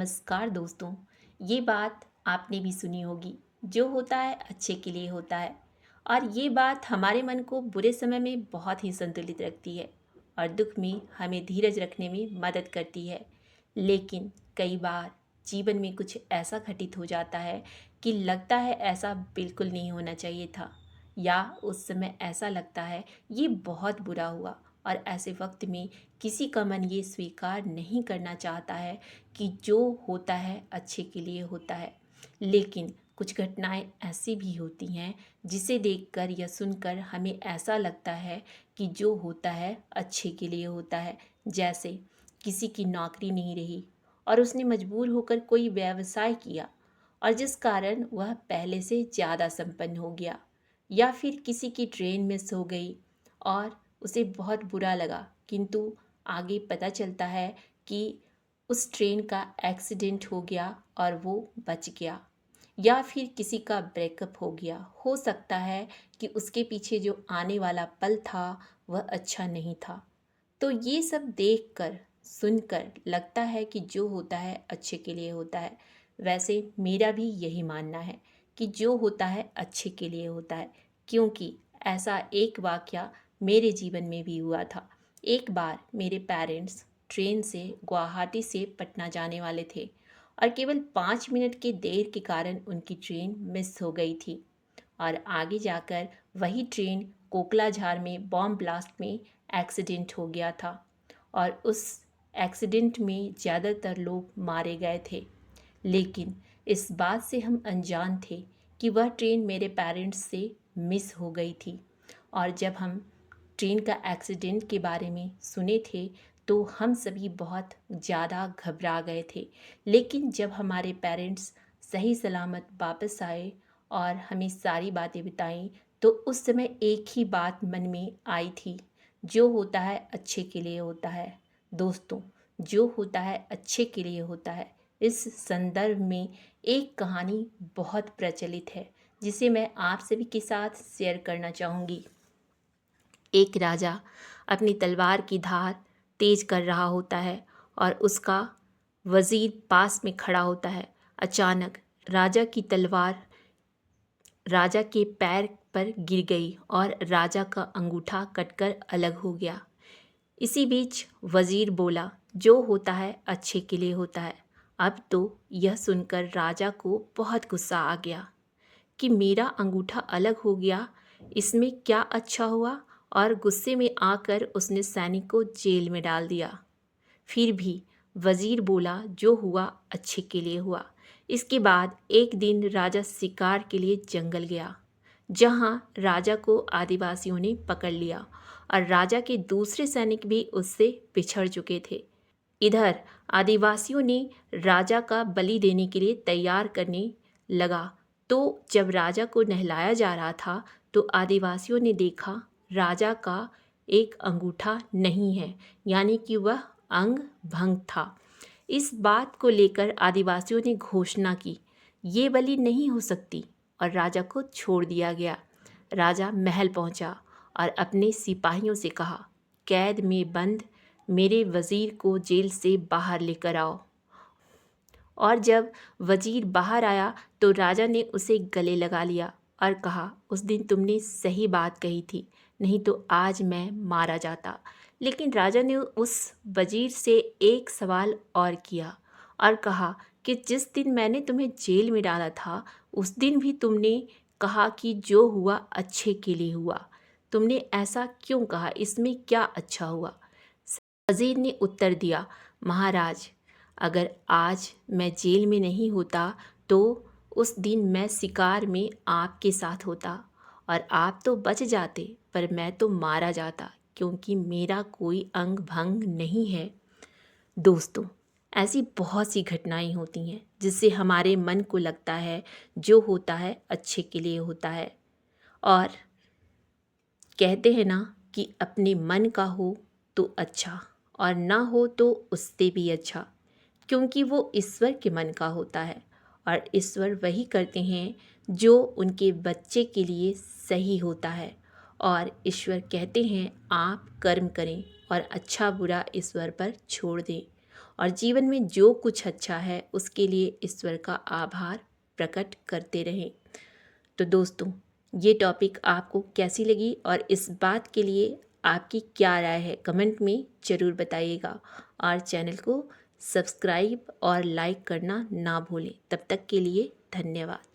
नमस्कार दोस्तों। ये बात आपने भी सुनी होगी, जो होता है अच्छे के लिए होता है। और ये बात हमारे मन को बुरे समय में बहुत ही संतुलित रखती है और दुख में हमें धीरज रखने में मदद करती है। लेकिन कई बार जीवन में कुछ ऐसा घटित हो जाता है कि लगता है ऐसा बिल्कुल नहीं होना चाहिए था, या उस समय ऐसा लगता है ये बहुत बुरा हुआ। और ऐसे वक्त में किसी का मन ये स्वीकार नहीं करना चाहता है कि जो होता है अच्छे के लिए होता है। लेकिन कुछ घटनाएं ऐसी भी होती हैं जिसे देखकर या सुनकर हमें ऐसा लगता है कि जो होता है अच्छे के लिए होता है। जैसे किसी की नौकरी नहीं रही और उसने मजबूर होकर कोई व्यवसाय किया और जिस कारण वह पहले से ज़्यादा संपन्न हो गया। या फिर किसी की ट्रेन मिस हो गई और उसे बहुत बुरा लगा, किंतु आगे पता चलता है कि उस ट्रेन का एक्सीडेंट हो गया और वो बच गया। या फिर किसी का ब्रेकअप हो गया, हो सकता है कि उसके पीछे जो आने वाला पल था वह अच्छा नहीं था। तो ये सब देखकर सुनकर लगता है कि जो होता है अच्छे के लिए होता है। वैसे मेरा भी यही मानना है कि जो होता है अच्छे के लिए होता है, क्योंकि ऐसा एक वाकया मेरे जीवन में भी हुआ था। एक बार मेरे पेरेंट्स ट्रेन से गुवाहाटी से पटना जाने वाले थे और केवल 5 मिनट के देर के कारण उनकी ट्रेन मिस हो गई थी। और आगे जाकर वही ट्रेन कोकलाझार में बॉम्ब ब्लास्ट में एक्सीडेंट हो गया था और उस एक्सीडेंट में ज़्यादातर लोग मारे गए थे। लेकिन इस बात से हम अनजान थे कि वह ट्रेन मेरे पेरेंट्स से मिस हो गई थी। और जब हम ट्रेन का एक्सीडेंट के बारे में सुने थे तो हम सभी बहुत ज़्यादा घबरा गए थे। लेकिन जब हमारे पेरेंट्स सही सलामत वापस आए और हमें सारी बातें बताईं, तो उस समय एक ही बात मन में आई थी, जो होता है अच्छे के लिए होता है। दोस्तों, जो होता है अच्छे के लिए होता है, इस संदर्भ में एक कहानी बहुत प्रचलित है जिसे मैं आप सभी के साथ शेयर करना चाहूँगी। एक राजा अपनी तलवार की धार तेज कर रहा होता है और उसका वजीर पास में खड़ा होता है। अचानक राजा की तलवार राजा के पैर पर गिर गई और राजा का अंगूठा कटकर अलग हो गया। इसी बीच वजीर बोला, जो होता है अच्छे के लिए होता है। अब तो यह सुनकर राजा को बहुत गुस्सा आ गया कि मेरा अंगूठा अलग हो गया, इसमें क्या अच्छा हुआ। और गुस्से में आकर उसने सैनिक को जेल में डाल दिया। फिर भी वजीर बोला, जो हुआ अच्छे के लिए हुआ। इसके बाद एक दिन राजा शिकार के लिए जंगल गया, जहां राजा को आदिवासियों ने पकड़ लिया और राजा के दूसरे सैनिक भी उससे पिछड़ चुके थे। इधर आदिवासियों ने राजा का बलि देने के लिए तैयार करने लगा। तो जब राजा को नहलाया जा रहा था तो आदिवासियों ने देखा राजा का एक अंगूठा नहीं है, यानी कि वह अंग भंग था। इस बात को लेकर आदिवासियों ने घोषणा की, ये बलि नहीं हो सकती, और राजा को छोड़ दिया गया। राजा महल पहुंचा और अपने सिपाहियों से कहा, कैद में बंद मेरे वजीर को जेल से बाहर लेकर आओ। और जब वजीर बाहर आया तो राजा ने उसे गले लगा लिया और कहा, उस दिन तुमने सही बात कही थी, नहीं तो आज मैं मारा जाता। लेकिन राजा ने उस वजीर से एक सवाल और किया और कहा कि जिस दिन मैंने तुम्हें जेल में डाला था उस दिन भी तुमने कहा कि जो हुआ अच्छे के लिए हुआ। तुमने ऐसा क्यों कहा, इसमें क्या अच्छा हुआ? वजीर ने उत्तर दिया, महाराज, अगर आज मैं जेल में नहीं होता तो उस दिन मैं शिकार में आपके साथ होता और आप तो बच जाते, पर मैं तो मारा जाता, क्योंकि मेरा कोई अंग भंग नहीं है। दोस्तों, ऐसी बहुत सी घटनाएं होती हैं जिससे हमारे मन को लगता है जो होता है अच्छे के लिए होता है। और कहते हैं ना कि अपने मन का हो तो अच्छा और ना हो तो उससे भी अच्छा, क्योंकि वो ईश्वर के मन का होता है और ईश्वर वही करते हैं जो उनके बच्चे के लिए सही होता है। और ईश्वर कहते हैं आप कर्म करें और अच्छा बुरा ईश्वर पर छोड़ दें। और जीवन में जो कुछ अच्छा है उसके लिए ईश्वर का आभार प्रकट करते रहें। तो दोस्तों, ये टॉपिक आपको कैसी लगी और इस बात के लिए आपकी क्या राय है, कमेंट में ज़रूर बताइएगा। और चैनल को सब्सक्राइब और लाइक करना ना भूलें। तब तक के लिए धन्यवाद।